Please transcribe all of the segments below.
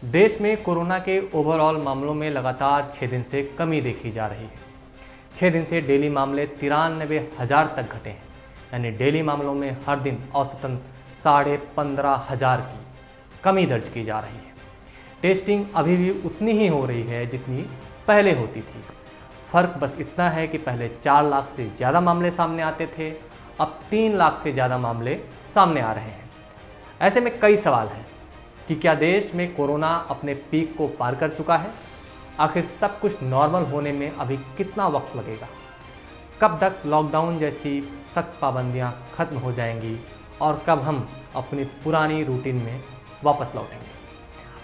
देश में कोरोना के ओवरऑल मामलों में लगातार 6 दिन से कमी देखी जा रही है। 6 दिन से डेली मामले 93,000 तक घटे हैं, यानी डेली मामलों में हर दिन औसतन 15,500 की कमी दर्ज की जा रही है। टेस्टिंग अभी भी उतनी ही हो रही है जितनी पहले होती थी। फ़र्क बस इतना है कि पहले 4 लाख से ज़्यादा मामले सामने आते थे, अब 3 लाख से ज़्यादा मामले सामने आ रहे हैं। ऐसे में कई सवाल हैं कि क्या देश में कोरोना अपने पीक को पार कर चुका है? आखिर सब कुछ नॉर्मल होने में अभी कितना वक्त लगेगा? कब तक लॉकडाउन जैसी सख्त पाबंदियां खत्म हो जाएंगी और कब हम अपनी पुरानी रूटीन में वापस लौटेंगे?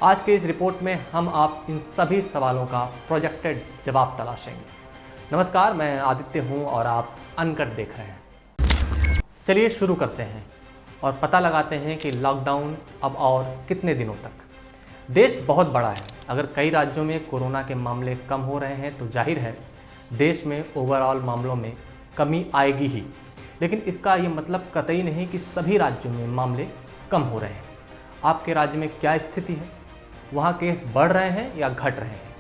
आज के इस रिपोर्ट में हम आप इन सभी सवालों का प्रोजेक्टेड जवाब तलाशेंगे। नमस्कार, मैं आदित्य हूं और आप अनकट देख रहे हैं। चलिए शुरू करते हैं और पता लगाते हैं कि लॉकडाउन अब और कितने दिनों तक। देश बहुत बड़ा है। अगर कई राज्यों में कोरोना के मामले कम हो रहे हैं तो जाहिर है देश में ओवरऑल मामलों में कमी आएगी ही, लेकिन इसका ये मतलब कतई नहीं कि सभी राज्यों में मामले कम हो रहे हैं। आपके राज्य में क्या स्थिति है? वहाँ केस बढ़ रहे हैं या घट रहे हैं?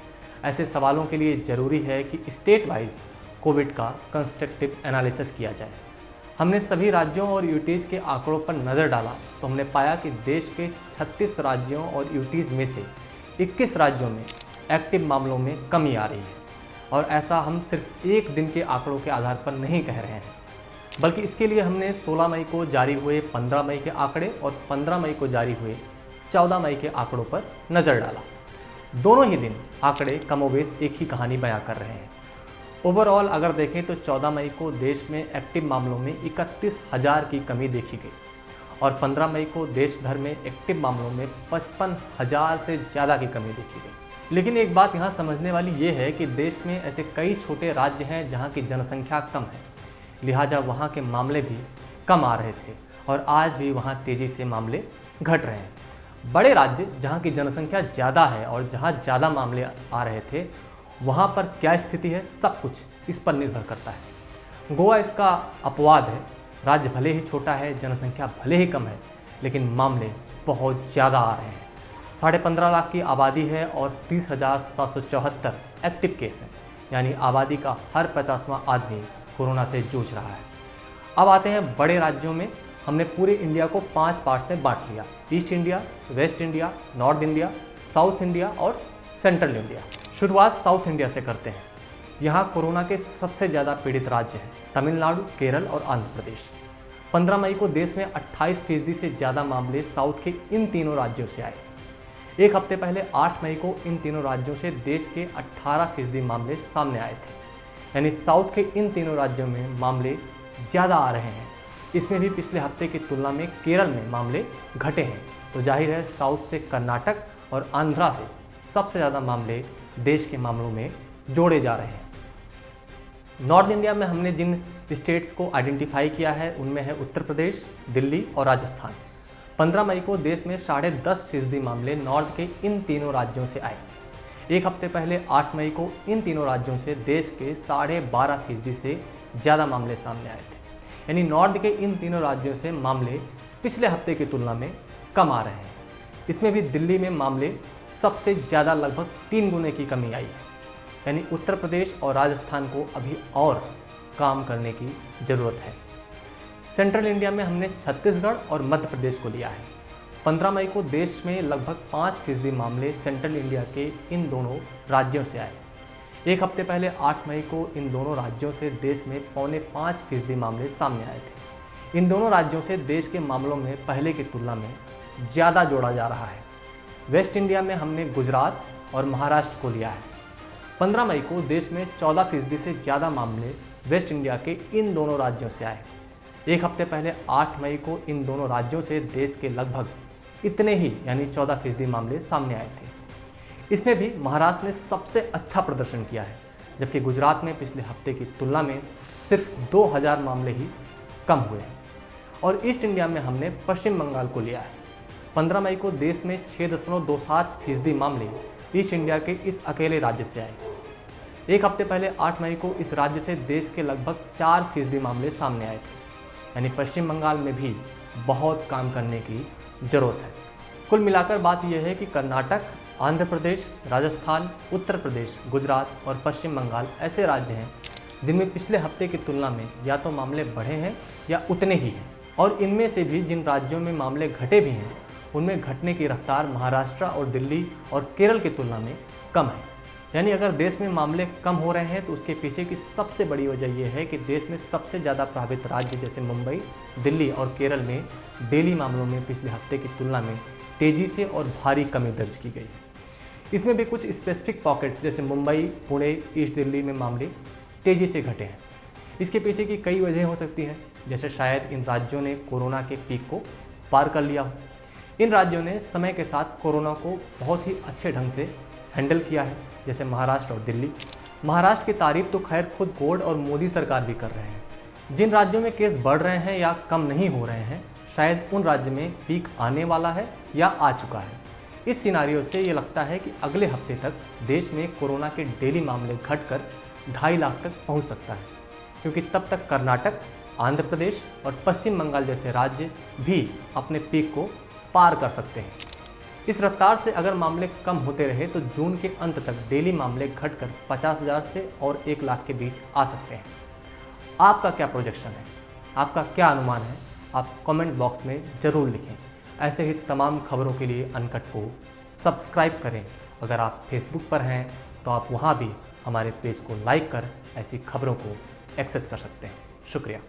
ऐसे सवालों के लिए ज़रूरी है कि स्टेट वाइज कोविड का कंस्ट्रक्टिव एनालिसिस किया जाए। हमने सभी राज्यों और यूटीज़ के आंकड़ों पर नज़र डाला तो हमने पाया कि देश के 36 राज्यों और यूटीज़ में से 21 राज्यों में एक्टिव मामलों में कमी आ रही है। और ऐसा हम सिर्फ एक दिन के आंकड़ों के आधार पर नहीं कह रहे हैं, बल्कि इसके लिए हमने 16 मई को जारी हुए 15 मई के आंकड़े और 15 मई को जारी हुए 14 मई के आंकड़ों पर नज़र डाला। दोनों ही दिन आंकड़े कमोबेश एक ही कहानी बयां कर रहे हैं। ओवरऑल अगर देखें तो 14 मई को देश में एक्टिव मामलों में 31,000 की कमी देखी गई और 15 मई को देश भर में एक्टिव मामलों में 55,000 से ज़्यादा की कमी देखी गई। लेकिन एक बात यहाँ समझने वाली ये है कि देश में ऐसे कई छोटे राज्य हैं जहाँ की जनसंख्या कम है, लिहाजा वहाँ के मामले भी कम आ रहे थे और आज भी वहाँ तेज़ी से मामले घट रहे हैं। बड़े राज्य जहाँ की जनसंख्या ज़्यादा है और जहाँ ज़्यादा मामले आ रहे थे, वहाँ पर क्या स्थिति है, सब कुछ इस पर निर्भर करता है। गोवा इसका अपवाद है। राज्य भले ही छोटा है, जनसंख्या भले ही कम है, लेकिन मामले बहुत ज़्यादा आ रहे हैं। 15.5 लाख की आबादी है और 30,774 एक्टिव केस हैं, यानी आबादी का हर 50वां आदमी कोरोना से जूझ रहा है। अब आते हैं बड़े राज्यों में। हमने पूरे इंडिया को 5 पार्ट्स में बांट लिया: east India, waste India, north India, south India और सेंट्रल इंडिया। शुरुआत साउथ इंडिया से करते हैं। यहाँ कोरोना के सबसे ज़्यादा पीड़ित राज्य हैं तमिलनाडु, केरल और आंध्र प्रदेश। 15 मई को देश में 28% से ज़्यादा मामले साउथ के इन तीनों राज्यों से आए। एक हफ्ते पहले 8 मई को इन तीनों राज्यों से देश के 18% मामले सामने आए थे, यानी साउथ के इन तीनों राज्यों में मामले ज़्यादा आ रहे हैं। इसमें भी पिछले हफ्ते की तुलना में केरल में मामले घटे हैं, तो जाहिर है साउथ से कर्नाटक और आंध्रा से सबसे ज़्यादा मामले देश के मामलों में जोड़े जा रहे हैं। नॉर्थ इंडिया में हमने जिन स्टेट्स को आइडेंटिफाई किया है उनमें है उत्तर प्रदेश, दिल्ली और राजस्थान। 15 मई को देश में 10.5% मामले नॉर्थ के इन तीनों राज्यों से आए। एक हफ्ते पहले 8 मई को इन तीनों राज्यों से देश के 12.5% से ज़्यादा मामले सामने आए थे, यानी नॉर्थ के इन तीनों राज्यों से मामले पिछले हफ्ते की तुलना में कम आ रहे हैं। इसमें भी दिल्ली में मामले सबसे ज़्यादा लगभग 3 गुने की कमी आई है, यानी उत्तर प्रदेश और राजस्थान को अभी और काम करने की ज़रूरत है। सेंट्रल इंडिया में हमने छत्तीसगढ़ और मध्य प्रदेश को लिया है। 15 मई को देश में लगभग 5% मामले सेंट्रल इंडिया के इन दोनों राज्यों से आए। एक हफ्ते पहले 8 मई को इन दोनों राज्यों से देश में 4.25% मामले सामने आए थे। इन दोनों राज्यों से देश के मामलों में पहले की तुलना में ज़्यादा जोड़ा जा रहा है। वेस्ट इंडिया में हमने गुजरात और महाराष्ट्र को लिया है। 15 मई को देश में 14% से ज़्यादा मामले वेस्ट इंडिया के इन दोनों राज्यों से आए। एक हफ्ते पहले 8 मई को इन दोनों राज्यों से देश के लगभग इतने ही, यानी 14% मामले सामने आए थे। इसमें भी महाराष्ट्र ने सबसे अच्छा प्रदर्शन किया है, जबकि गुजरात में पिछले हफ्ते की तुलना में सिर्फ 2,000 मामले ही कम हुए हैं। और ईस्ट इंडिया में हमने पश्चिम बंगाल को लिया है। 15 मई को देश में 6.27% मामले ईस्ट इंडिया के इस अकेले राज्य से आए। एक हफ्ते पहले 8 मई को इस राज्य से देश के लगभग 4% मामले सामने आए थे, यानी पश्चिम बंगाल में भी बहुत काम करने की ज़रूरत है। कुल मिलाकर बात यह है कि कर्नाटक आंध्र प्रदेश, राजस्थान, उत्तर प्रदेश, गुजरात और पश्चिम बंगाल ऐसे राज्य हैं जिनमें पिछले हफ्ते की तुलना में या तो मामले बढ़े हैं या उतने ही हैं, और इनमें से भी जिन राज्यों में मामले घटे भी हैं उनमें घटने की रफ्तार महाराष्ट्र और दिल्ली और केरल की तुलना में कम है। यानी अगर देश में मामले कम हो रहे हैं तो उसके पीछे की सबसे बड़ी वजह यह है कि देश में सबसे ज़्यादा प्रभावित राज्य जैसे मुंबई, दिल्ली और केरल में डेली मामलों में पिछले हफ्ते की तुलना में तेज़ी से और भारी कमी दर्ज की गई है। इसमें भी कुछ स्पेसिफिक पॉकेट्स जैसे मुंबई, पुणे, ईस्ट दिल्ली में मामले तेज़ी से घटे हैं। इसके पीछे की कई वजह हो सकती हैं, जैसे शायद इन राज्यों ने कोरोना के पीक को पार कर लिया हो। इन राज्यों ने समय के साथ कोरोना को बहुत ही अच्छे ढंग से हैंडल किया है, जैसे महाराष्ट्र और दिल्ली। महाराष्ट्र की तारीफ तो खैर खुद बोर्ड और मोदी सरकार भी कर रहे हैं। जिन राज्यों में केस बढ़ रहे हैं या कम नहीं हो रहे हैं, शायद उन राज्य में पीक आने वाला है या आ चुका है। इस सिनारियो से ये लगता है कि अगले हफ्ते तक देश में कोरोना के डेली मामले घटकर 2.5 लाख तक पहुंच सकता है, क्योंकि तब तक कर्नाटक, आंध्र प्रदेश और पश्चिम बंगाल जैसे राज्य भी अपने पीक को पार कर सकते हैं। इस रफ्तार से अगर मामले कम होते रहे तो जून के अंत तक डेली मामले घटकर 50,000 से और 1 लाख के बीच आ सकते हैं। आपका क्या प्रोजेक्शन है? आपका क्या अनुमान है? आप कमेंट बॉक्स में ज़रूर लिखें। ऐसे ही तमाम खबरों के लिए अनकट को सब्सक्राइब करें। अगर आप फेसबुक पर हैं तो आप वहाँ भी हमारे पेज को लाइक कर ऐसी खबरों को एक्सेस कर सकते हैं। शुक्रिया।